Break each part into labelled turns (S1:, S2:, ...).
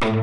S1: Boa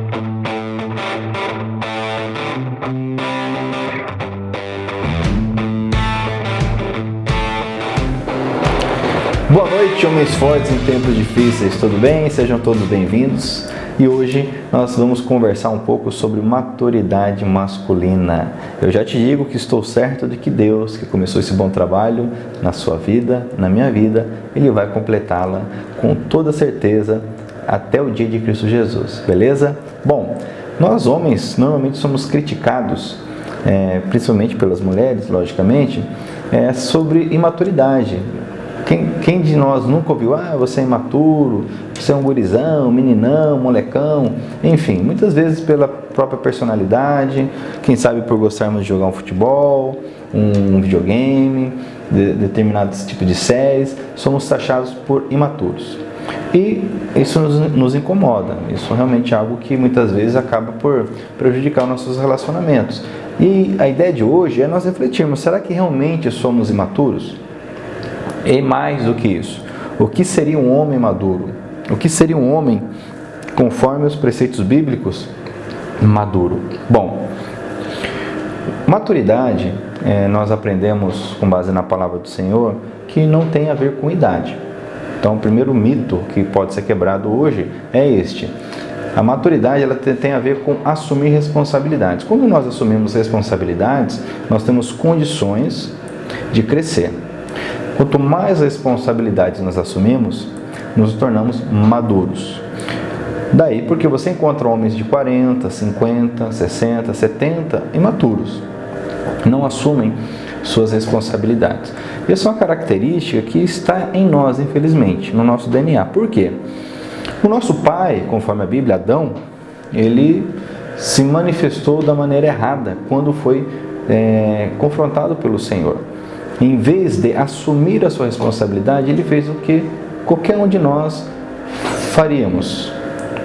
S1: noite, homens fortes em tempos difíceis, tudo bem? Sejam todos bem-vindos. E hoje nós vamos conversar um pouco sobre maturidade masculina. Eu já te digo que estou certo de que Deus, que começou esse bom trabalho na sua vida, na minha vida, Ele vai completá-la com toda certeza até o dia de Cristo Jesus, beleza? Bom, nós homens normalmente somos criticados, principalmente pelas mulheres, logicamente, sobre imaturidade. Quem de nós nunca ouviu, você é imaturo, você é um gurizão, meninão, molecão, enfim, muitas vezes pela própria personalidade, quem sabe por gostarmos de jogar um futebol, um videogame, determinado tipo de séries, somos taxados por imaturos. E isso nos incomoda, isso realmente é algo que muitas vezes acaba por prejudicar nossos relacionamentos. E a ideia de hoje é nós refletirmos, será que realmente somos imaturos? E mais do que isso, o que seria um homem maduro? O que seria um homem, conforme os preceitos bíblicos, maduro? Bom, maturidade, nós aprendemos com base na palavra do Senhor, que não tem a ver com idade. Então, o primeiro mito que pode ser quebrado hoje é este. A maturidade ela tem a ver com assumir responsabilidades. Quando nós assumimos responsabilidades, nós temos condições de crescer. Quanto mais responsabilidades nós assumimos, nos tornamos maduros. Daí porque você encontra homens de 40, 50, 60, 70 imaturos. Não assumem suas responsabilidades. Essa é uma característica que está em nós, infelizmente, no nosso DNA. Por quê? O nosso pai, conforme a Bíblia, Adão, ele se manifestou da maneira errada quando foi confrontado pelo Senhor. Em vez de assumir a sua responsabilidade, ele fez o que qualquer um de nós faríamos.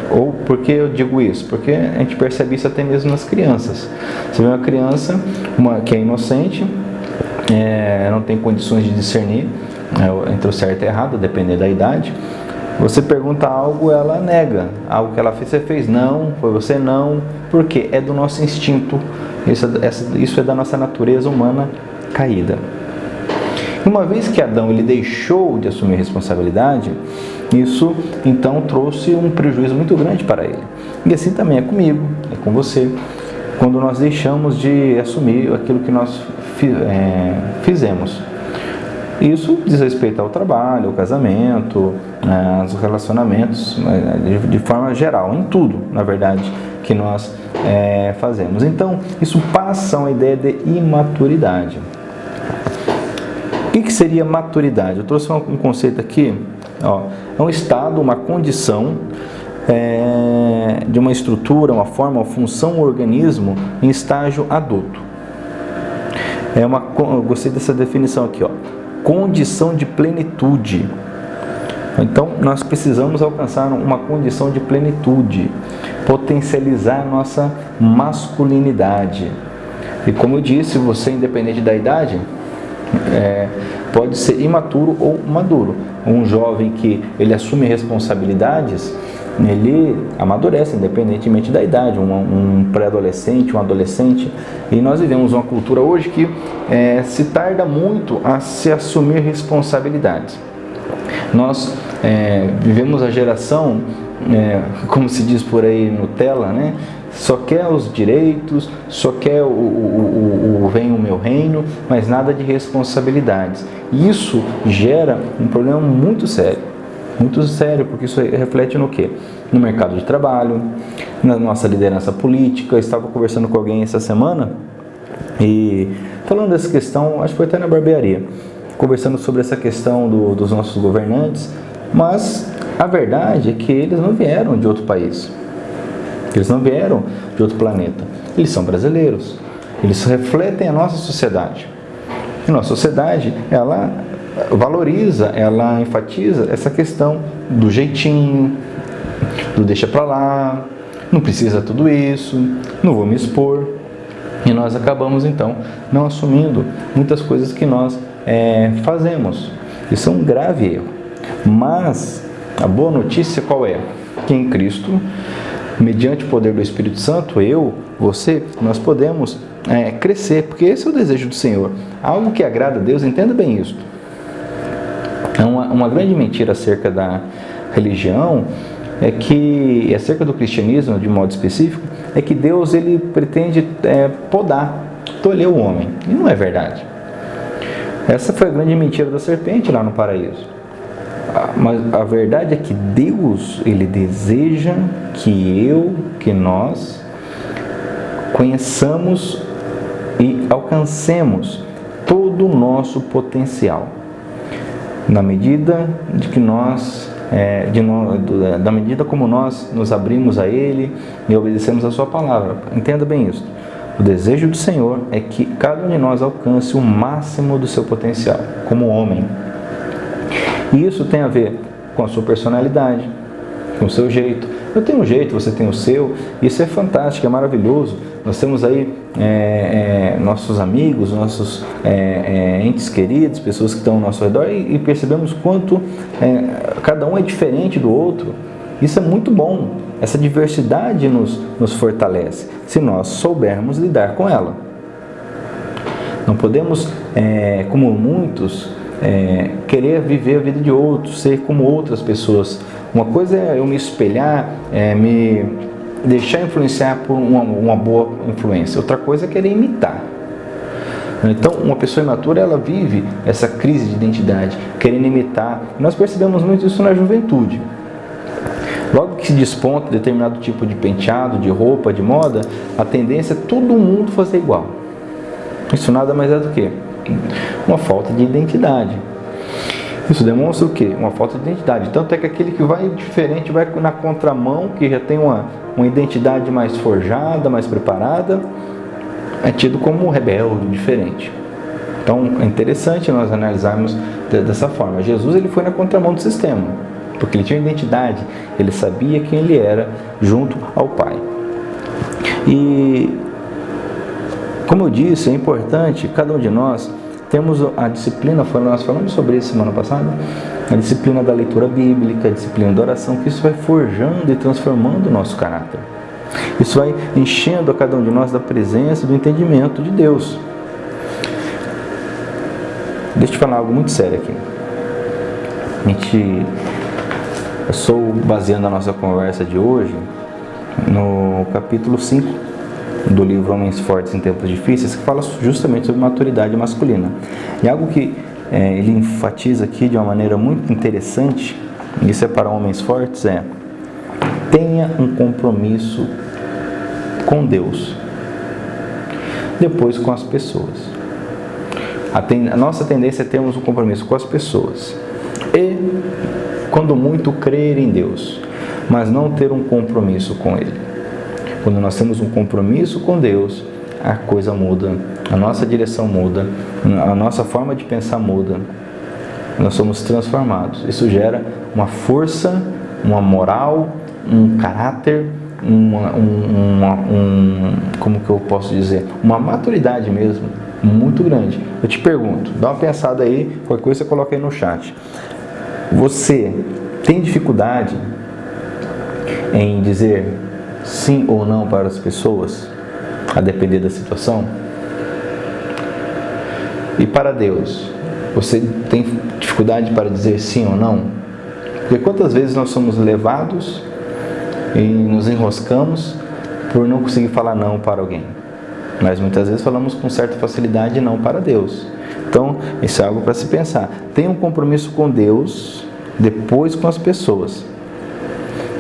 S1: Ou por que eu digo isso? Porque a gente percebe isso até mesmo nas crianças. Você vê uma criança que é inocente, não tem condições de discernir entre o certo e o errado, dependendo da idade. Você pergunta algo, ela nega. Algo que ela fez, você fez, não, foi você não. Por quê? É do nosso instinto. Isso é da nossa natureza humana caída. Uma vez que Adão ele deixou de assumir responsabilidade, isso então trouxe um prejuízo muito grande para ele. E assim também é comigo, é com você, quando nós deixamos de assumir aquilo que nós fizemos. Isso diz respeito ao trabalho, ao casamento, aos relacionamentos, de forma geral, em tudo, na verdade, que nós fazemos. Então, isso passa uma ideia de imaturidade. O que seria maturidade? Eu trouxe um conceito aqui, é um estado, uma condição de uma estrutura, uma forma, uma função, um organismo em estágio adulto. Eu gostei dessa definição aqui, condição de plenitude. Então, nós precisamos alcançar uma condição de plenitude, potencializar nossa masculinidade. E como eu disse, você, independente da idade, pode ser imaturo ou maduro. Um jovem que ele assume responsabilidades, ele amadurece independentemente da idade. Um pré-adolescente, um adolescente. E nós vivemos uma cultura hoje que se tarda muito a se assumir responsabilidades. Nós vivemos a geração, como se diz por aí, Nutella, né? Só quer os direitos, só quer vem o meu reino, mas nada de responsabilidades. Isso gera um problema muito sério, porque isso reflete no quê? No mercado de trabalho, na nossa liderança política. Eu estava conversando com alguém essa semana e falando dessa questão, acho que foi até na barbearia, conversando sobre essa questão dos nossos governantes, mas a verdade é que eles não vieram de outro país. Eles não vieram de outro planeta. Eles são brasileiros. Eles refletem a nossa sociedade. E nossa sociedade, ela valoriza, ela enfatiza essa questão do jeitinho, do deixa pra lá, não precisa tudo isso, não vou me expor. E nós acabamos, então, não assumindo muitas coisas que nós fazemos. Isso é um grave erro. Mas a boa notícia qual é? Que em Cristo mediante o poder do Espírito Santo, eu, você, nós podemos crescer, porque esse é o desejo do Senhor. Algo que agrada a Deus, entenda bem isso. Uma grande mentira acerca da religião é que, acerca do cristianismo de modo específico, é que Deus ele pretende podar, tolher o homem. E não é verdade. Essa foi a grande mentira da serpente lá no paraíso. Mas a verdade é que Deus ele deseja que nós conheçamos e alcancemos todo o nosso potencial. Na medida de que da medida como nós nos abrimos a Ele e obedecemos a Sua palavra. Entenda bem isso. O desejo do Senhor é que cada um de nós alcance o máximo do seu potencial, como homem. E isso tem a ver com a sua personalidade, com o seu jeito. Eu tenho um jeito, você tem o seu. Isso é fantástico, é maravilhoso. Nós temos aí nossos amigos, nossos entes queridos, pessoas que estão ao nosso redor e percebemos quanto cada um é diferente do outro. Isso é muito bom. Essa diversidade nos fortalece, se nós soubermos lidar com ela. Não podemos, como muitos, querer viver a vida de outros, ser como outras pessoas. Uma coisa é eu me espelhar, me deixar influenciar por uma boa influência. Outra coisa é querer imitar. Então, uma pessoa imatura, ela vive essa crise de identidade, querendo imitar. Nós percebemos muito isso na juventude. Logo que se desponta determinado tipo de penteado, de roupa, de moda, a tendência é todo mundo fazer igual. Isso nada mais é do que uma falta de identidade. Isso demonstra o quê? Uma falta de identidade. Tanto é que aquele que vai diferente, vai na contramão, que já tem uma identidade mais forjada, mais preparada, é tido como rebelde, diferente. Então é interessante nós analisarmos dessa forma. Jesus ele foi na contramão do sistema, porque ele tinha identidade, ele sabia quem ele era junto ao Pai. E como eu disse, é importante, cada um de nós temos a disciplina, nós falamos sobre isso semana passada, a disciplina da leitura bíblica, a disciplina da oração, que isso vai forjando e transformando o nosso caráter. Isso vai enchendo a cada um de nós da presença e do entendimento de Deus. Deixa eu te falar algo muito sério aqui. Eu estou baseando a nossa conversa de hoje no capítulo 5 do livro Homens Fortes em Tempos Difíceis, que fala justamente sobre maturidade masculina. E algo que ele enfatiza aqui de uma maneira muito interessante, isso é para homens fortes, tenha um compromisso com Deus, depois com as pessoas. A nossa tendência é termos um compromisso com as pessoas e, quando muito, crer em Deus, mas não ter um compromisso com Ele. Quando nós temos um compromisso com Deus, a coisa muda, a nossa direção muda, a nossa forma de pensar muda, nós somos transformados. Isso gera uma força, uma moral, um caráter, como que eu posso dizer? Uma maturidade mesmo, muito grande. Eu te pergunto, dá uma pensada aí, qualquer coisa você coloca aí no chat. Você tem dificuldade em dizer sim ou não para as pessoas, a depender da situação? E para Deus, você tem dificuldade para dizer sim ou não? Porque quantas vezes nós somos levados e nos enroscamos por não conseguir falar não para alguém, mas muitas vezes falamos com certa facilidade não para Deus. Então, isso é algo para se pensar. Tenha um compromisso com Deus, depois com as pessoas.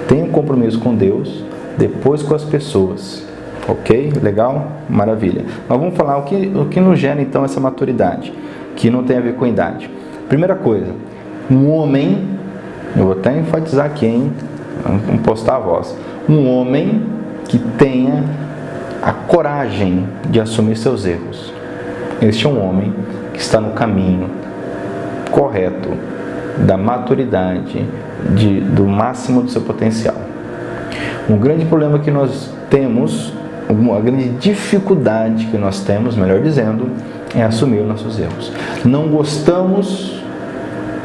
S1: Tenha um compromisso com Deus, depois com as pessoas. Ok? Legal? Maravilha. Mas vamos falar o que nos gera então essa maturidade, que não tem a ver com a idade. Primeira coisa, um homem, eu vou até enfatizar aqui, hein? Vamos postar a voz. Um homem que tenha a coragem de assumir seus erros. Este é um homem que está no caminho correto da maturidade, do máximo do seu potencial. Um grande problema que nós temos, uma grande dificuldade que nós temos, melhor dizendo, é assumir nossos erros. Não gostamos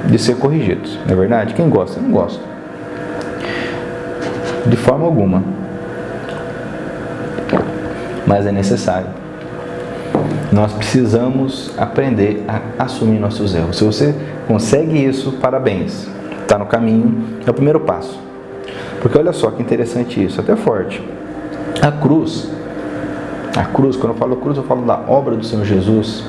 S1: de ser corrigidos, não é verdade? Quem gosta? Não gosta. De forma alguma. mas é necessário. Nós precisamos aprender a assumir nossos erros. Se você consegue isso, parabéns, está no caminho, é o primeiro passo. Porque olha só que interessante isso, até forte. A cruz, quando eu falo cruz, eu falo da obra do Senhor Jesus,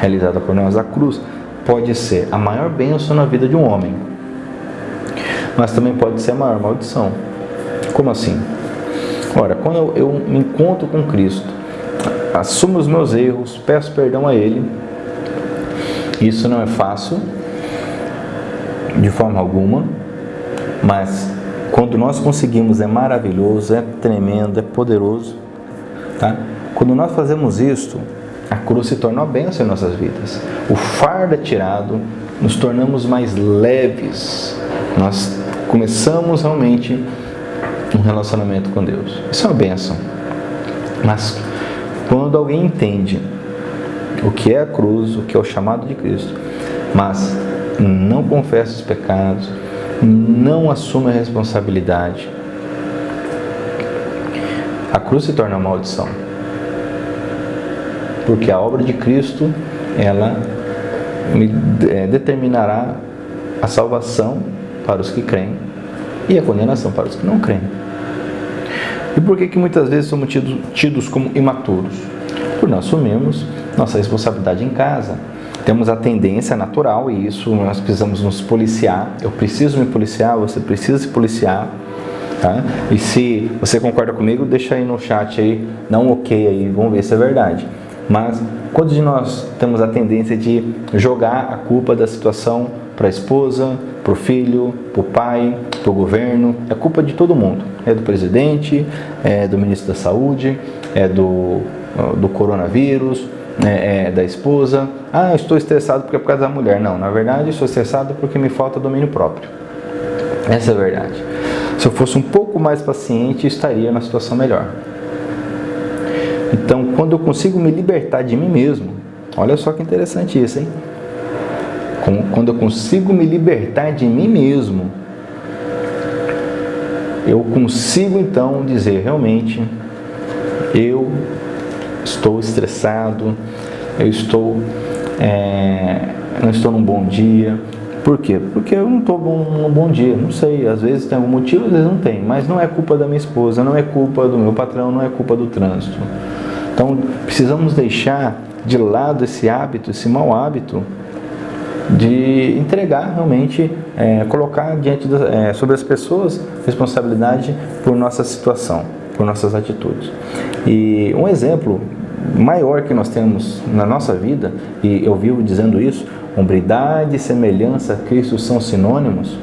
S1: realizada por nós. A cruz pode ser a maior bênção na vida de um homem, mas também pode ser a maior maldição. Como assim? Ora, quando eu me encontro com Cristo, assumo os meus erros, peço perdão a Ele, isso não é fácil, de forma alguma, mas quando nós conseguimos é maravilhoso, é tremendo, é poderoso, tá? Quando nós fazemos isso, a cruz se torna uma bênção em nossas vidas. O fardo é tirado, nos tornamos mais leves, nós começamos realmente um relacionamento com Deus. Isso é uma bênção. Mas quando alguém entende o que é a cruz, o que é o chamado de Cristo, mas não confessa os pecados, não assume a responsabilidade, a cruz se torna uma maldição. Porque a obra de Cristo, ela determinará a salvação para os que creem e a condenação para os que não creem. E por que muitas vezes somos tidos como imaturos? Por não assumirmos nossa responsabilidade em casa. Temos a tendência natural, e isso nós precisamos nos policiar. Eu preciso me policiar, você precisa se policiar. Tá? E se você concorda comigo, deixa aí no chat aí, dá um ok aí, vamos ver se é verdade. Mas quantos de nós temos a tendência de jogar a culpa da situação para a esposa, para o filho, para o pai, para o governo? É culpa de todo mundo. É do presidente, é do ministro da saúde, é do coronavírus, é da esposa. Ah, eu estou estressado porque é por causa da mulher. Não, na verdade, eu estou estressado porque me falta domínio próprio. Essa é a verdade. Se eu fosse um pouco mais paciente, estaria numa situação melhor. Então, quando eu consigo me libertar de mim mesmo, olha só que interessante isso, hein? Quando eu consigo me libertar de mim mesmo, eu consigo então dizer, realmente, eu estou estressado, eu não estou num bom dia. Por quê? Porque eu não estou num bom dia, não sei, às vezes tem algum motivo, às vezes não tem, mas não é culpa da minha esposa, não é culpa do meu patrão, não é culpa do trânsito. Então, precisamos deixar de lado esse hábito, esse mau hábito, de entregar realmente, colocar sobre as pessoas responsabilidade por nossa situação, por nossas atitudes. E um exemplo maior que nós temos na nossa vida, e eu vivo dizendo isso, hombridade e semelhança a Cristo são sinônimos.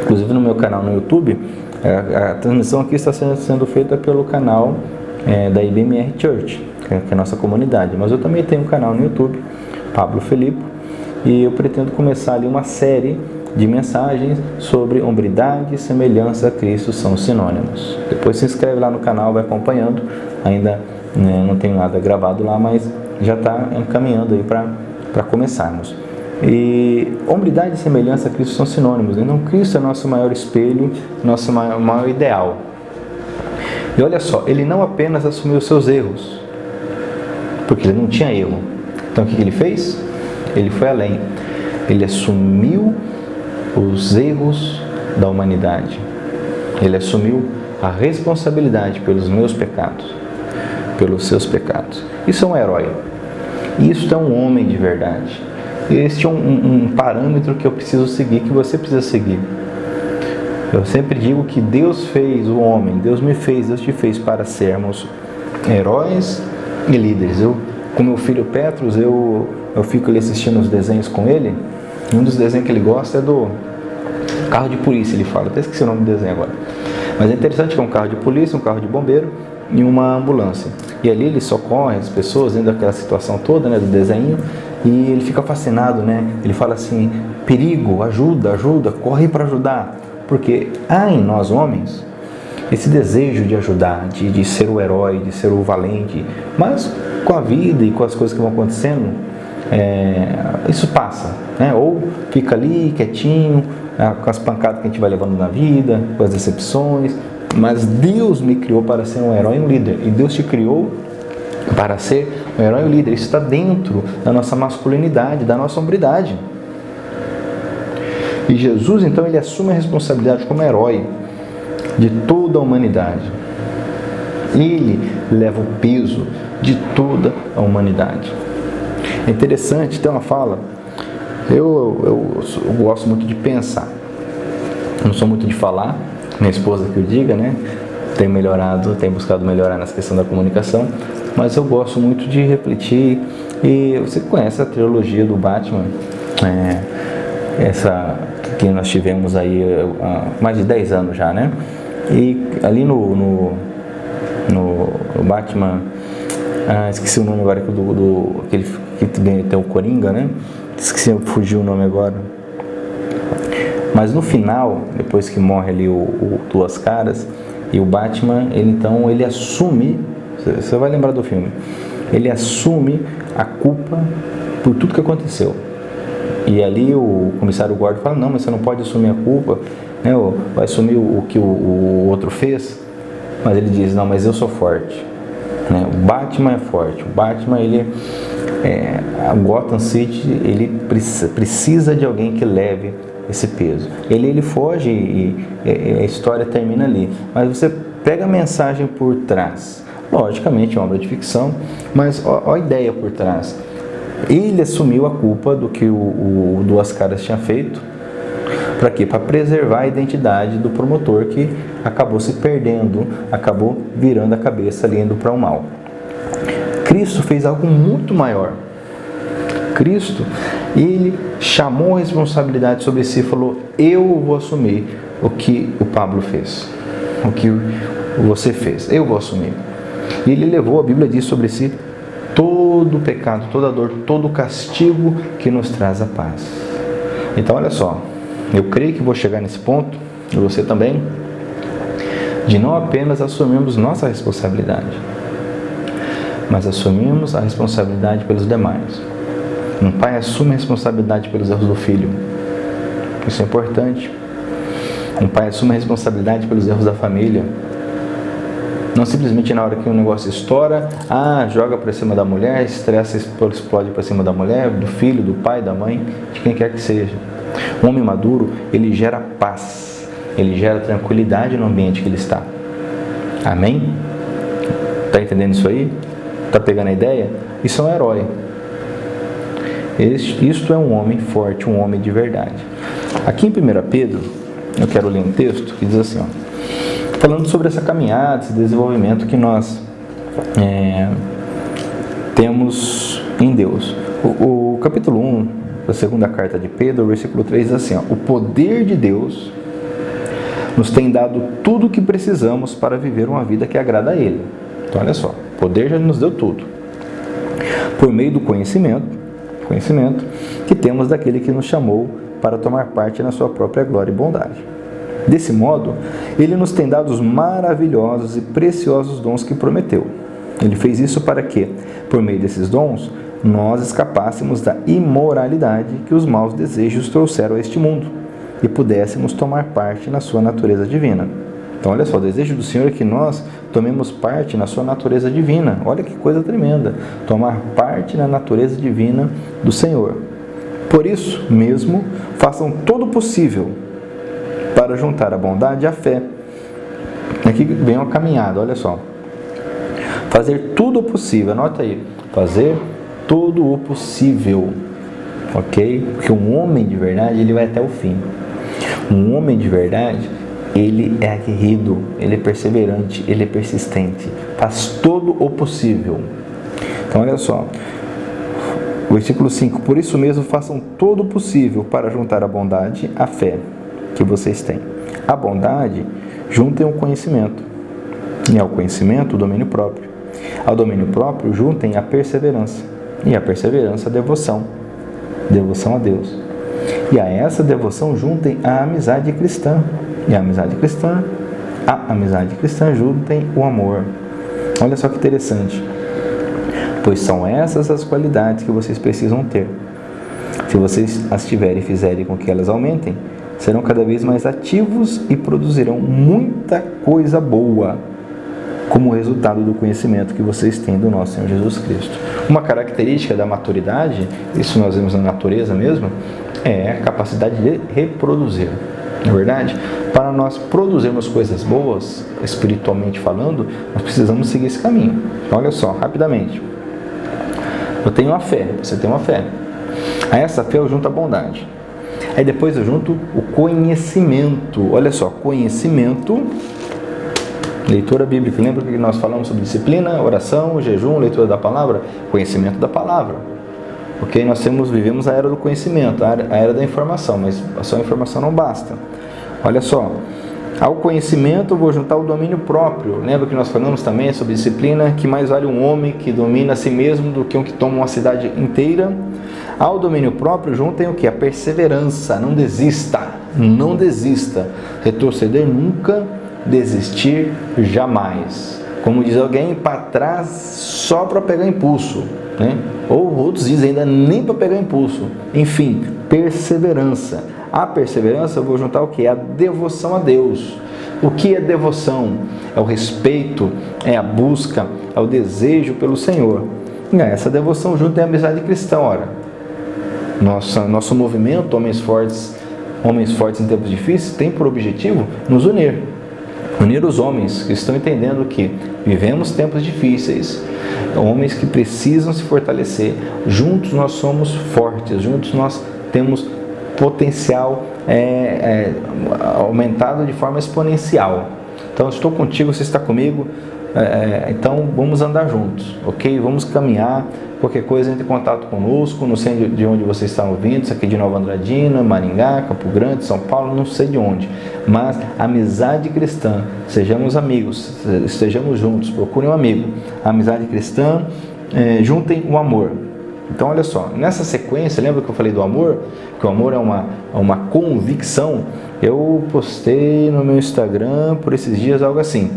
S1: Inclusive no meu canal no YouTube, a transmissão aqui está sendo feita pelo canal da IBMR Church, que é a nossa comunidade, mas eu também tenho um canal no YouTube, Pablo Felipe, e eu pretendo começar ali uma série de mensagens sobre hombridade e semelhança a Cristo são sinônimos. Depois se inscreve lá no canal, vai acompanhando, ainda não tenho nada gravado lá, mas já está encaminhando aí para começarmos. E hombridade e semelhança a Cristo são sinônimos, então Cristo é nosso maior espelho, nosso maior ideal. E olha só, ele não apenas assumiu os seus erros, porque ele não tinha erro. Então o que ele fez? Ele foi além. Ele assumiu os erros da humanidade. Ele assumiu a responsabilidade pelos meus pecados, pelos seus pecados. Isso é um herói. Isso é um homem de verdade. Este é um parâmetro que eu preciso seguir, que você precisa seguir. Eu sempre digo que Deus fez o homem, Deus me fez, Deus te fez para sermos heróis e líderes. Com meu filho Petros, eu fico ali assistindo os desenhos com ele. Um dos desenhos que ele gosta é do carro de polícia, ele fala. Até esqueci o nome do desenho agora. Mas é interessante que é um carro de polícia, um carro de bombeiro e uma ambulância. E ali ele socorre as pessoas dentro daquela situação toda, né, do desenho. E ele fica fascinado, né? Ele fala assim, perigo, ajuda, corre para ajudar. Porque há em nós homens esse desejo de ajudar, de ser o herói, de ser o valente, mas com a vida e com as coisas que vão acontecendo, isso passa, né? Ou fica ali quietinho, com as pancadas que a gente vai levando na vida, com as decepções, Mas Deus me criou para ser um herói e um líder. E Deus te criou para ser um herói e um líder. Isso está dentro da nossa masculinidade, da nossa hombridade. E Jesus, então, ele assume a responsabilidade como herói de toda a humanidade. Ele leva o peso de toda a humanidade. É interessante, tem uma fala, eu gosto muito de pensar, eu não sou muito de falar, minha esposa que eu diga, né? Tenho buscado melhorar nessa questão da comunicação, mas eu gosto muito de refletir. E você conhece a trilogia do Batman, essa que nós tivemos aí há mais de 10 anos já, né? E ali no Batman, esqueci o nome agora aquele que tem o Coringa, né? Fugiu o nome agora. Mas no final, depois que morre ali o Duas Caras, e o Batman, ele assume, você vai lembrar do filme, ele assume a culpa por tudo que aconteceu. E ali o comissário Gordon fala, não, mas você não pode assumir a culpa, né? Vai assumir o que o outro fez. Mas ele diz, não, mas eu sou forte, né? O Batman é forte, o Batman, a Gotham City, ele precisa de alguém que leve esse peso. Ele foge e a história termina ali. Mas você pega a mensagem por trás. Logicamente é uma obra de ficção, mas olha a ideia por trás. Ele assumiu a culpa do que o Duas Caras tinha feito. Para quê? Para preservar a identidade do promotor, que acabou se perdendo, acabou virando a cabeça ali, indo para o mal. Cristo fez algo muito maior. Cristo, ele chamou a responsabilidade sobre si e falou, eu vou assumir o que o Pablo fez, o que você fez, eu vou assumir. E ele levou, a Bíblia diz sobre si, todo o pecado, toda a dor, todo o castigo que nos traz a paz. Então olha só, eu creio que vou chegar nesse ponto, e você também, de não apenas assumirmos nossa responsabilidade, mas assumimos a responsabilidade pelos demais. Um pai assume a responsabilidade pelos erros do filho. Isso é importante. Um pai assume a responsabilidade pelos erros da família. Não simplesmente na hora que um negócio estoura, joga para cima da mulher, estressa, explode para cima da mulher, do filho, do pai, da mãe, de quem quer que seja. Um homem maduro, ele gera paz, ele gera tranquilidade no ambiente que ele está. Amém? Está entendendo isso aí? Está pegando a ideia? Isso é um herói. Isto é um homem forte, um homem de verdade. Aqui em 1 Pedro, eu quero ler um texto que diz assim, falando sobre essa caminhada, esse desenvolvimento que nós temos em Deus. O capítulo 1 da segunda carta de Pedro, o versículo 3 diz assim, o poder de Deus nos tem dado tudo o que precisamos para viver uma vida que agrada a Ele. Então olha só, o poder já nos deu tudo. Por meio do conhecimento que temos daquele que nos chamou para tomar parte na sua própria glória e bondade. Desse modo, Ele nos tem dado os maravilhosos e preciosos dons que prometeu. Ele fez isso para que, por meio desses dons, nós escapássemos da imoralidade que os maus desejos trouxeram a este mundo e pudéssemos tomar parte na sua natureza divina. Então, olha só, o desejo do Senhor é que nós tomemos parte na sua natureza divina. Olha que coisa tremenda, tomar parte na natureza divina do Senhor. Por isso mesmo, façam todo o possível para juntar a bondade à fé. Aqui vem uma caminhada, olha só. Fazer tudo o possível, anota aí. Fazer todo o possível, ok? Porque um homem de verdade, ele vai até o fim. Um homem de verdade, ele é aguerrido, ele é perseverante, ele é persistente. Faz todo o possível. Então, olha só. Versículo 5. Por isso mesmo, façam todo o possível para juntar a bondade à fé que vocês têm. A bondade, juntem o conhecimento. E ao conhecimento, o domínio próprio. Ao domínio próprio, juntem a perseverança. E a perseverança, a devoção. Devoção a Deus. E a essa devoção, juntem a amizade cristã. E a amizade cristã, juntem o amor. Olha só que interessante. Pois são essas as qualidades que vocês precisam ter. Se vocês as tiverem e fizerem com que elas aumentem, serão cada vez mais ativos e produzirão muita coisa boa como resultado do conhecimento que vocês têm do nosso Senhor Jesus Cristo. Uma característica da maturidade, isso nós vemos na natureza mesmo, é a capacidade de reproduzir. Não é verdade? Para nós produzirmos coisas boas, espiritualmente falando, nós precisamos seguir esse caminho. Então, olha só, rapidamente. Eu tenho uma fé, você tem uma fé. A essa fé eu junto a bondade. Aí depois eu junto o conhecimento. Olha só, conhecimento, leitura bíblica. Lembra que nós falamos sobre disciplina, oração, jejum, leitura da palavra? Conhecimento da palavra. Ok? Nós vivemos a era do conhecimento, a era da informação, mas só a informação não basta. Olha só, ao conhecimento eu vou juntar o domínio próprio. Lembra que nós falamos também sobre disciplina, que mais vale um homem que domina a si mesmo do que um que toma uma cidade inteira? Ao domínio próprio juntem o que? A perseverança. Não desista, não desista. Retroceder nunca, desistir jamais. Como diz alguém, para trás só para pegar impulso, né? Ou outros dizem ainda nem para pegar impulso. Enfim, perseverança. A perseverança eu vou juntar o que? A devoção a Deus. O que é devoção? É o respeito, é a busca, é o desejo pelo Senhor. E essa devoção junto é a amizade cristã, ora. Nosso movimento, Homens Fortes em Tempos Difíceis, tem por objetivo nos unir. Unir os homens que estão entendendo que vivemos tempos difíceis, homens que precisam se fortalecer. Juntos nós somos fortes, juntos nós temos potencial aumentado de forma exponencial. Então, estou contigo, você está comigo, então vamos andar juntos, ok? Vamos caminhar. Qualquer coisa, entre em contato conosco. Não sei de onde você está ouvindo, isso aqui de Nova Andradina, Maringá, Campo Grande, São Paulo, não sei de onde, mas amizade cristã, sejamos amigos, estejamos juntos, procurem um amigo. Amizade cristã, juntem o amor. Então olha só, nessa sequência, lembra que eu falei do amor? Que o amor é uma convicção. Eu postei no meu Instagram por esses dias algo assim.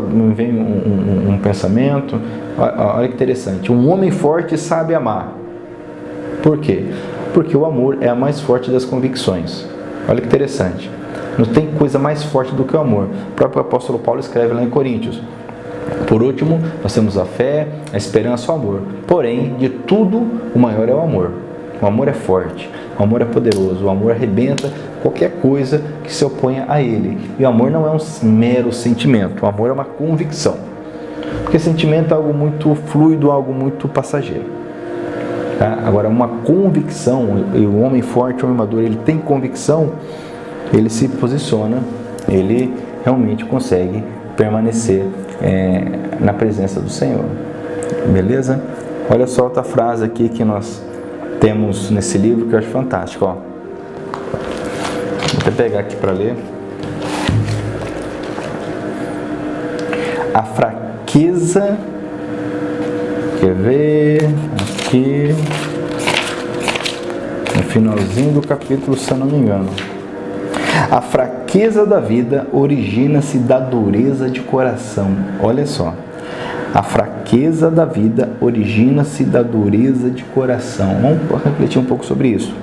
S1: Me veio um pensamento. Olha que interessante. Um homem forte sabe amar. Por quê? Porque o amor é a mais forte das convicções. Olha que interessante. Não tem coisa mais forte do que o amor. O próprio apóstolo Paulo escreve lá em Coríntios. Por último, nós temos a fé, a esperança e o amor. Porém, de tudo, o maior é o amor. O amor é forte, o amor é poderoso, o amor arrebenta qualquer coisa que se oponha a ele. E o amor não é um mero sentimento, o amor é uma convicção. Porque sentimento é algo muito fluido, algo muito passageiro. Tá? Agora, uma convicção, e o homem forte, o homem maduro, ele tem convicção, ele se posiciona, ele realmente consegue permanecer na presença do Senhor. Beleza? Olha só outra frase aqui que nós temos nesse livro que eu acho fantástico. Ó. Vou até pegar aqui para ler. A fraqueza, quer ver? Aqui, no finalzinho do capítulo, se eu não me engano. A fraqueza da vida origina-se da dureza de coração. Olha só. A fraqueza da vida origina-se da dureza de coração. Vamos refletir um pouco sobre isso.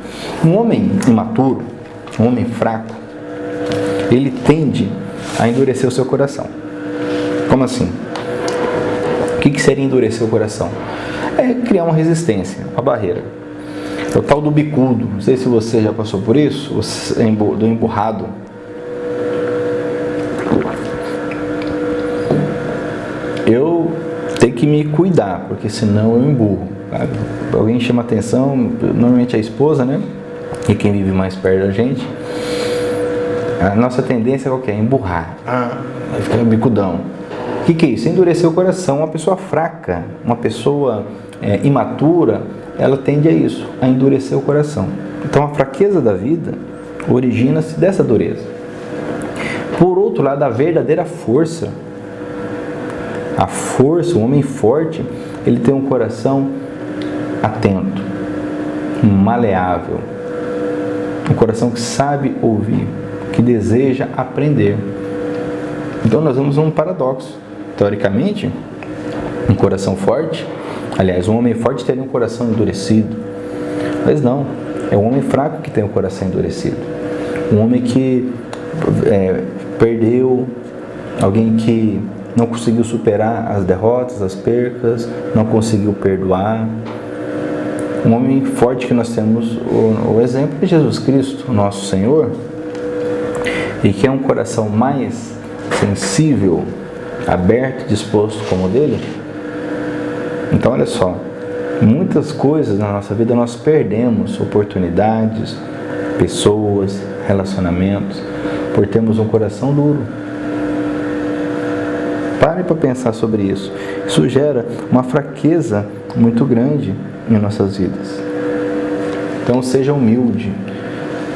S1: Um homem imaturo, um homem fraco, ele tende a endurecer o seu coração. Como assim? O que seria endurecer o coração? É criar uma resistência, uma barreira. É o tal do bicudo. Não sei se você já passou por isso, do emburrado. Eu tenho que me cuidar, porque senão eu emburro. Sabe? Alguém chama atenção, normalmente a esposa, né? E quem vive mais perto da gente. A nossa tendência é qualquer? Emburrar. Vai ficar bicudão. O que é isso? Endurecer o coração. Uma pessoa fraca, uma pessoa imatura, ela tende a isso, a endurecer o coração. Então a fraqueza da vida origina-se dessa dureza. Por outro lado, a verdadeira força, o homem forte, ele tem um coração atento, maleável, um coração que sabe ouvir, que deseja aprender. Então nós vemos um paradoxo. Teoricamente, um coração forte, aliás, um homem forte teria um coração endurecido, mas não. É um homem fraco que tem o coração endurecido. Um homem que perdeu, alguém que não conseguiu superar as derrotas, as percas, não conseguiu perdoar. Um homem forte que nós temos o exemplo de Jesus Cristo, nosso Senhor, e que é um coração mais sensível, aberto, disposto como o dele. Então olha só, muitas coisas na nossa vida nós perdemos oportunidades, pessoas, relacionamentos, por termos um coração duro. Pare para pensar sobre isso. Isso gera uma fraqueza muito grande em nossas vidas. Então seja humilde.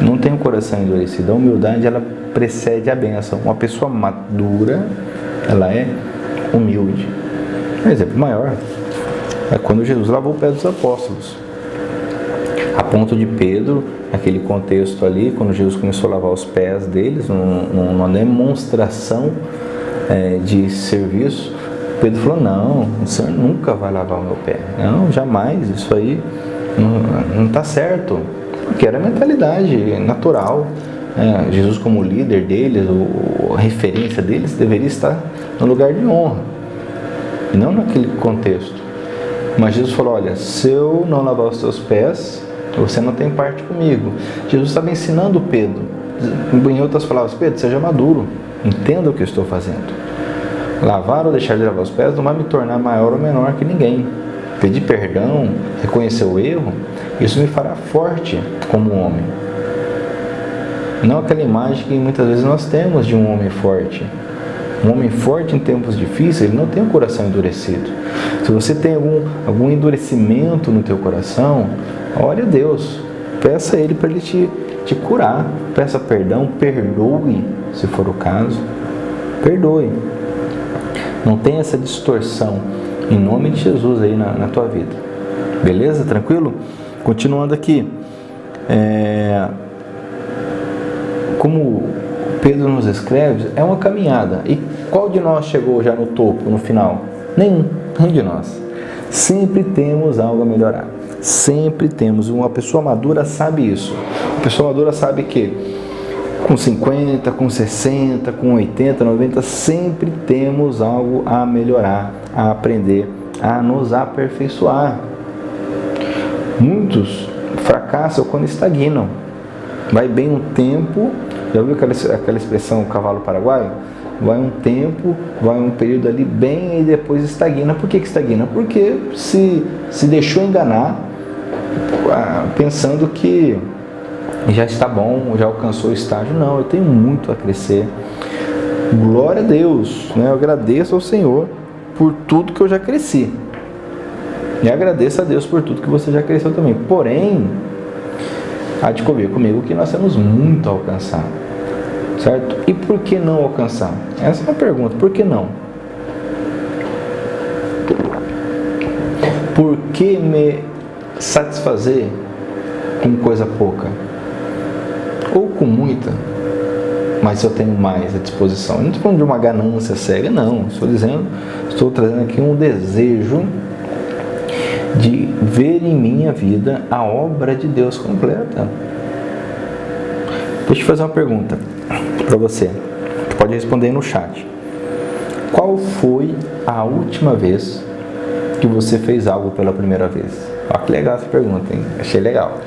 S1: Não tenha um coração endurecido. A humildade, ela precede a bênção. Uma pessoa madura, ela é humilde. Um exemplo maior é quando Jesus lavou o pé dos apóstolos. A ponto de Pedro, naquele contexto ali, quando Jesus começou a lavar os pés deles, numa demonstração de serviço, Pedro falou: não, o Senhor nunca vai lavar o meu pé. Não, jamais, isso aí não está certo. Porque era a mentalidade natural. Jesus, como líder deles, a referência deles, deveria estar no lugar de honra, e não naquele contexto. Mas Jesus falou: olha, se eu não lavar os seus pés, você não tem parte comigo. Jesus estava ensinando Pedro, em outras palavras: Pedro, seja maduro, entenda o que eu estou fazendo. Lavar ou deixar de lavar os pés não vai me tornar maior ou menor que ninguém. Pedir perdão, reconhecer o erro, isso me fará forte como homem. Não aquela imagem que muitas vezes nós temos de um homem forte. Um homem forte em tempos difíceis, ele não tem o coração endurecido. Se você tem algum endurecimento no teu coração, ore a Deus, peça a Ele para Ele te curar. Peça perdão, perdoe, se for o caso. Perdoe. Não tem essa distorção, em nome de Jesus aí na tua vida. Beleza? Tranquilo? Continuando aqui. Como Pedro nos escreve, é uma caminhada. E qual de nós chegou já no topo, no final? Nenhum de nós. Sempre temos algo a melhorar. Sempre temos. Uma pessoa madura sabe isso. Uma pessoa madura sabe que com 50, com 60, com 80, 90, sempre temos algo a melhorar, a aprender, a nos aperfeiçoar. Muitos fracassam quando estagnam. Vai bem um tempo, já ouviu aquela expressão cavalo paraguaio? Vai um tempo, vai um período ali bem e depois estagna. Por que estagna? Porque se deixou enganar, pensando que já está bom, já alcançou o estágio. Não, eu tenho muito a crescer. Glória a Deus, né? Eu agradeço ao Senhor por tudo que eu já cresci. E agradeço a Deus por tudo que você já cresceu também. Porém, há de convir comigo que nós temos muito a alcançar. Certo? E por que não alcançar? Essa é uma pergunta. Por que não? Por que me satisfazer com coisa pouca? Ou com muita, mas eu tenho mais à disposição. Eu não estou falando de uma ganância cega, não. Estou trazendo aqui um desejo de ver em minha vida a obra de Deus completa. Deixa eu fazer uma pergunta para você. Você pode responder aí no chat. Qual foi a última vez que você fez algo pela primeira vez? Olha que legal essa pergunta, hein? Achei legal.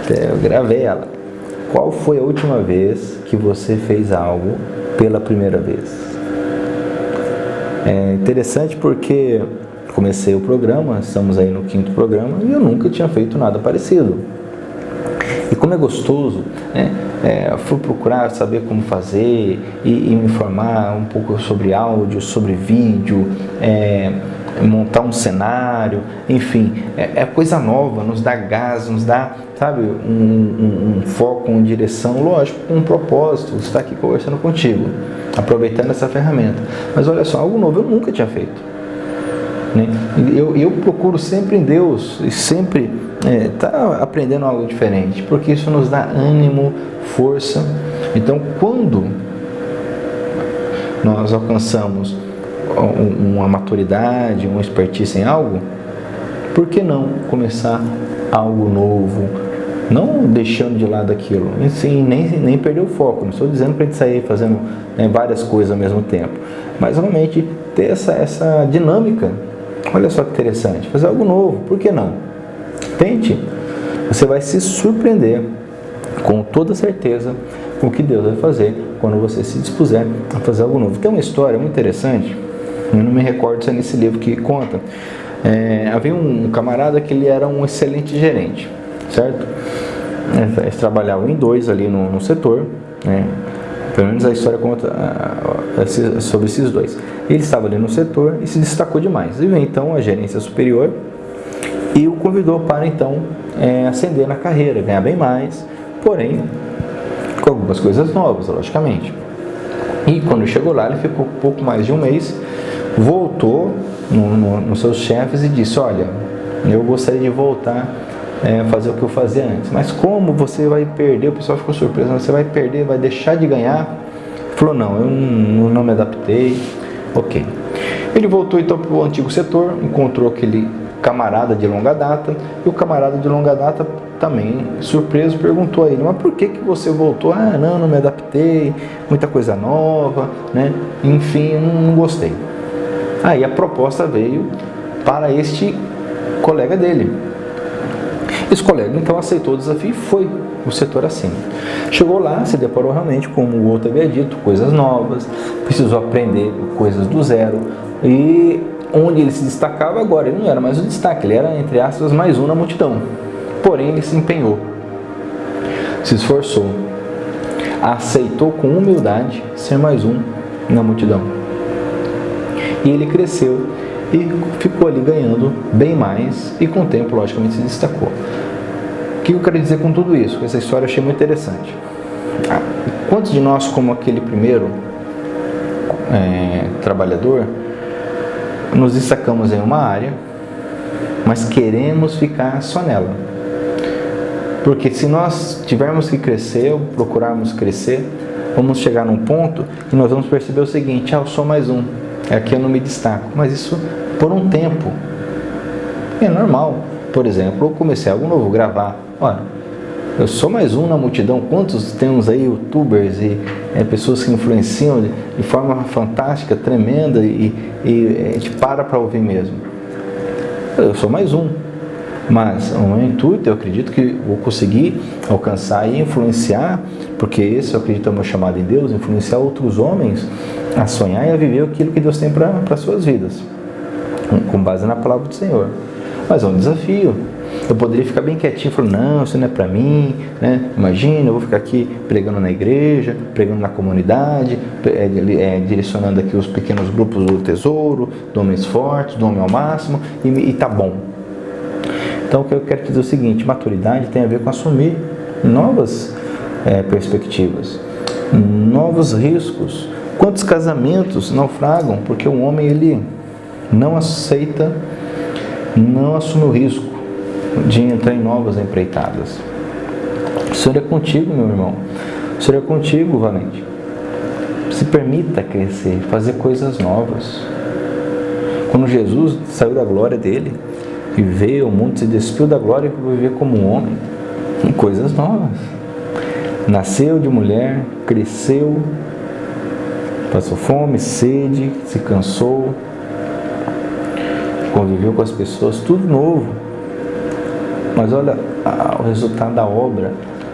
S1: Eu gravei ela. Qual foi a última vez que você fez algo pela primeira vez? É interessante porque comecei o programa, estamos aí no 5º programa, e eu nunca tinha feito nada parecido. E como é gostoso, né? Fui procurar saber como fazer e me informar um pouco sobre áudio, sobre vídeo, montar um cenário, enfim, é coisa nova, nos dá gás, nos dá, sabe, um foco, uma direção, lógico, com um propósito, estar aqui conversando contigo, aproveitando essa ferramenta. Mas olha só, algo novo eu nunca tinha feito. Né? Eu procuro sempre em Deus e sempre estar aprendendo algo diferente, porque isso nos dá ânimo, força. Então, quando nós alcançamos uma maturidade, uma expertise em algo, por que não começar algo novo, Não deixando de lado aquilo, assim, nem perder o foco. Não estou dizendo para a gente sair fazendo, né, várias coisas ao mesmo tempo, mas realmente ter essa dinâmica. Olha só que interessante, fazer algo novo, por que não? Tente, você vai se surpreender com toda certeza com o que Deus vai fazer quando você se dispuser a fazer algo novo. Tem uma história muito interessante, eu não me recordo se é nesse livro que conta. Havia um camarada que ele era um excelente gerente, certo? Eles trabalhavam em dois ali no setor, né? Pelo menos a história conta sobre esses dois. Ele estava ali no setor e se destacou demais. E veio então a gerência superior e o convidou para então ascender na carreira, ganhar bem mais, porém com algumas coisas novas, logicamente. E quando chegou lá, ele ficou pouco mais de um mês, voltou nos seus chefes e disse: olha, eu gostaria de voltar fazer o que eu fazia antes, mas como você vai perder? O pessoal ficou surpreso: você vai perder, vai deixar de ganhar? Ele falou: não, eu não me adaptei. Ok. Ele voltou então para o antigo setor, encontrou aquele camarada de longa data, e o camarada de longa data também, surpreso, perguntou a ele: mas por que você voltou? Ah, não me adaptei, muita coisa nova, né? Enfim, não gostei. Aí a proposta veio para este colega dele. Esse colega então aceitou o desafio e foi o setor acima. Chegou lá, se deparou realmente, como o outro havia dito, coisas novas, precisou aprender coisas do zero, e onde ele se destacava agora, ele não era mais o destaque, ele era, entre aspas, mais um na multidão. Porém, ele se empenhou, se esforçou, aceitou com humildade ser mais um na multidão. E ele cresceu e ficou ali ganhando bem mais, e com o tempo, logicamente, se destacou. O que eu quero dizer com tudo isso? Essa história eu achei muito interessante. Quantos de nós, como aquele primeiro trabalhador, nos destacamos em uma área, mas queremos ficar só nela? Porque se nós tivermos que crescer, ou procurarmos crescer, vamos chegar num ponto que nós vamos perceber o seguinte: eu sou mais um, aqui eu não me destaco. Mas isso por um tempo é normal. Por exemplo, eu comecei algo novo, gravar. Olha, eu sou mais um na multidão. Quantos temos aí youtubers e pessoas que influenciam de forma fantástica, tremenda, e a gente para ouvir mesmo. Eu sou mais um, mas o meu intuito, eu acredito que vou conseguir alcançar e influenciar, porque esse eu acredito é o meu chamado em Deus, influenciar outros homens a sonhar e a viver aquilo que Deus tem para as suas vidas, com base na palavra do Senhor. Mas é um desafio. Eu poderia ficar bem quietinho, falando: não, isso não é para mim, né? Imagina, eu vou ficar aqui pregando na igreja, pregando na comunidade, direcionando aqui os pequenos grupos do tesouro, do Homens Fortes, do Homem ao Máximo, e tá bom. Então, o que eu quero dizer é o seguinte: maturidade tem a ver com assumir novas perspectivas, novos riscos. Quantos casamentos naufragam porque o homem ele não aceita, não assume o risco de entrar em novas empreitadas? O Senhor é contigo, meu irmão. O Senhor é contigo, valente. Se permita crescer, fazer coisas novas. Quando Jesus saiu da glória dele e veio ao mundo, se despiu da glória e foi viver como um homem, em coisas novas. Nasceu de mulher, cresceu, passou fome, sede, se cansou, conviveu com as pessoas, tudo novo. Mas olha o resultado da obra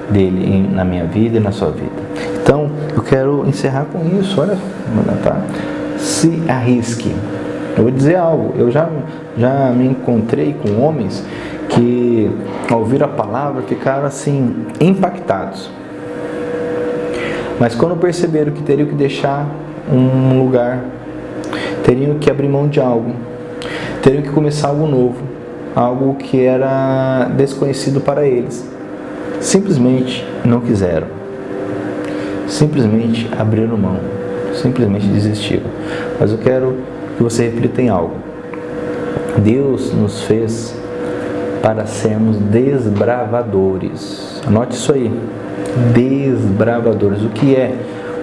S1: dele na minha vida e na sua vida. Então, eu quero encerrar com isso. Olha, tá? Se arrisque. Eu vou dizer algo. Eu já me encontrei com homens que, ao ouvir a palavra, ficaram assim, impactados. Mas quando perceberam que teriam que deixar um lugar, teriam que abrir mão de algo, teriam que começar algo novo, algo que era desconhecido para eles, simplesmente não quiseram, simplesmente abriram mão, simplesmente desistiram. Mas eu quero que você reflita em algo. Deus nos fez para sermos desbravadores. Anote isso aí. Desbravadores. O que é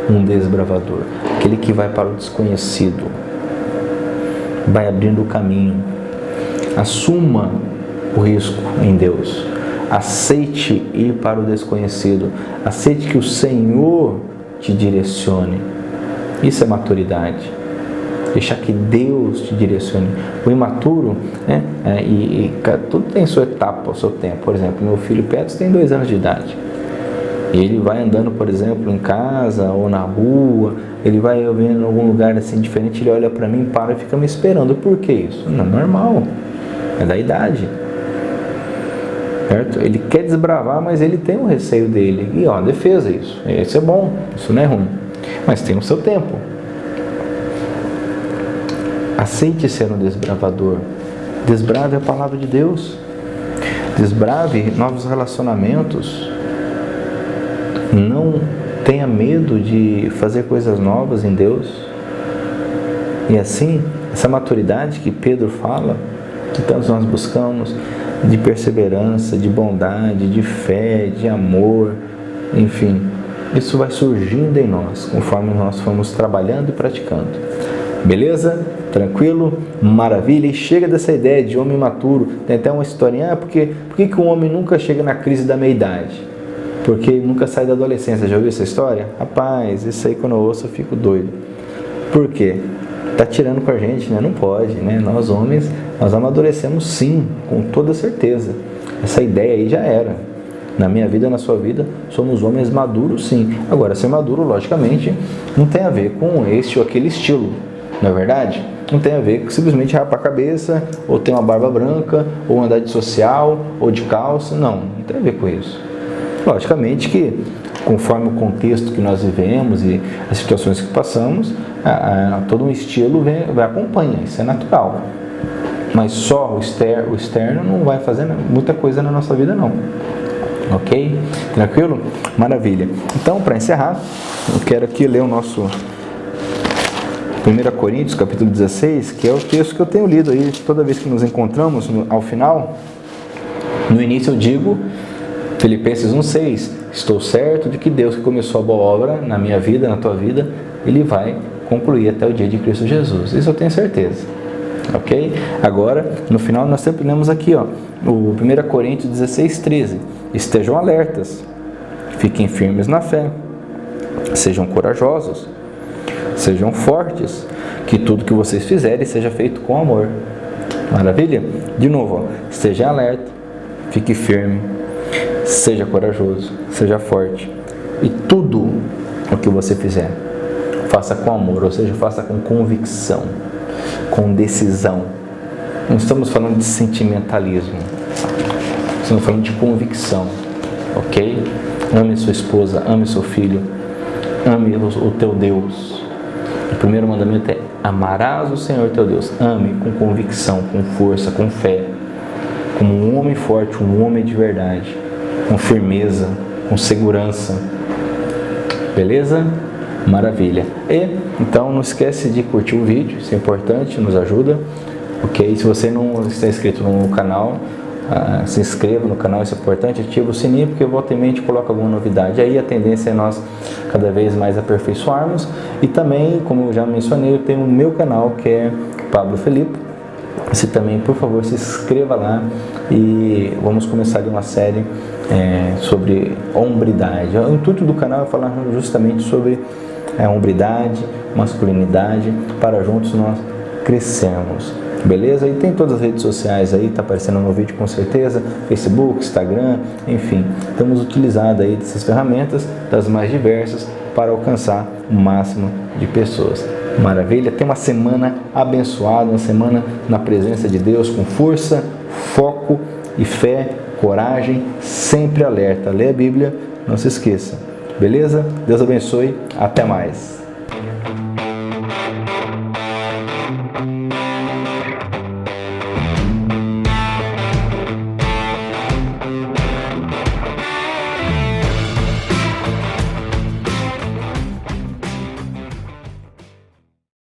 S1: um desbravador? Aquele que vai para o desconhecido, vai abrindo o caminho. Assuma o risco em Deus. Aceite ir para o desconhecido. Aceite que o Senhor te direcione. Isso é maturidade. Deixar que Deus te direcione. O imaturo, né? Tudo tem sua etapa, o seu tempo. Por exemplo, meu filho Petros tem 2 anos de idade. E ele vai andando, por exemplo, em casa ou na rua, ele vai vendo em algum lugar assim diferente, ele olha para mim, para e fica me esperando. Por que isso? Não é normal. É da idade. Certo? Ele quer desbravar, mas ele tem um receio dele. E ó, defesa isso. Isso é bom, isso não é ruim. Mas tem o seu tempo. Aceite ser um desbravador. Desbrave a palavra de Deus. Desbrave novos relacionamentos. Não tenha medo de fazer coisas novas em Deus. E assim, essa maturidade que Pedro fala, que tantos nós buscamos, de perseverança, de bondade, de fé, de amor, enfim, isso vai surgindo em nós, conforme nós formos trabalhando e praticando. Beleza? Tranquilo? Maravilha? E chega dessa ideia de homem maturo. Tem até uma historinha, por que um homem nunca chega na crise da meia-idade? Porque ele nunca sai da adolescência. Já ouviu essa história? Rapaz, isso aí quando eu ouço eu fico doido. Por quê? Tá tirando com a gente, né? Não pode, né? Nós homens, nós amadurecemos sim, com toda certeza. Essa ideia aí já era. Na minha vida, na sua vida, somos homens maduros sim. Agora, ser maduro, logicamente, não tem a ver com este ou aquele estilo. Não é verdade? Não tem a ver com simplesmente rapar a cabeça, ou ter uma barba branca, ou andar de social, ou de calça. Não tem a ver com isso. Logicamente que, conforme o contexto que nós vivemos e as situações que passamos, todo um estilo vai acompanhar, isso é natural. Mas só o externo não vai fazer muita coisa na nossa vida não. Ok? Tranquilo? Maravilha. Então, para encerrar, eu quero aqui ler o nosso 1 Coríntios, capítulo 16, que é o texto que eu tenho lido aí toda vez que nos encontramos ao final. No início eu digo, Filipenses 1,6, estou certo de que Deus que começou a boa obra na minha vida, na tua vida, Ele vai concluir até o dia de Cristo Jesus. Isso eu tenho certeza. Ok? Agora, no final, nós sempre lemos aqui, ó, o 1 Coríntios 16,13. Estejam alertas, fiquem firmes na fé, sejam corajosos, sejam fortes, que tudo que vocês fizerem seja feito com amor. Maravilha? De novo, ó, esteja alerta, fique firme, seja corajoso, seja forte, e tudo o que você fizer, faça com amor, ou seja, faça com convicção, com decisão. Não estamos falando de sentimentalismo, estamos falando de convicção, ok? Ame sua esposa, ame seu filho, ame o teu Deus. O primeiro mandamento é: amarás o Senhor teu Deus. Ame com convicção, com força, com fé, como um homem forte, um homem de verdade, com firmeza, com segurança. Beleza? Maravilha. E então não esquece de curtir o vídeo, isso é importante, nos ajuda. Ok? Se você não está inscrito no canal, se inscreva no canal, isso é importante, ativa o sininho, porque volta e meia a gente coloca alguma novidade aí, a tendência é nós cada vez mais aperfeiçoarmos. E também, como eu já mencionei, eu tenho o meu canal, que é Pablo Felipe. Você também, por favor, se inscreva lá e vamos começar uma série sobre hombridade. O intuito do canal é falar justamente sobre hombridade, masculinidade, para juntos nós crescermos. Beleza? E tem todas as redes sociais aí, tá aparecendo no vídeo com certeza, Facebook, Instagram, enfim, estamos utilizando aí dessas ferramentas, das mais diversas, para alcançar o máximo de pessoas. Maravilha? Tem uma semana abençoada, uma semana na presença de Deus, com força, foco e fé, coragem, sempre alerta. Lê a Bíblia, não se esqueça. Beleza? Deus abençoe, até mais.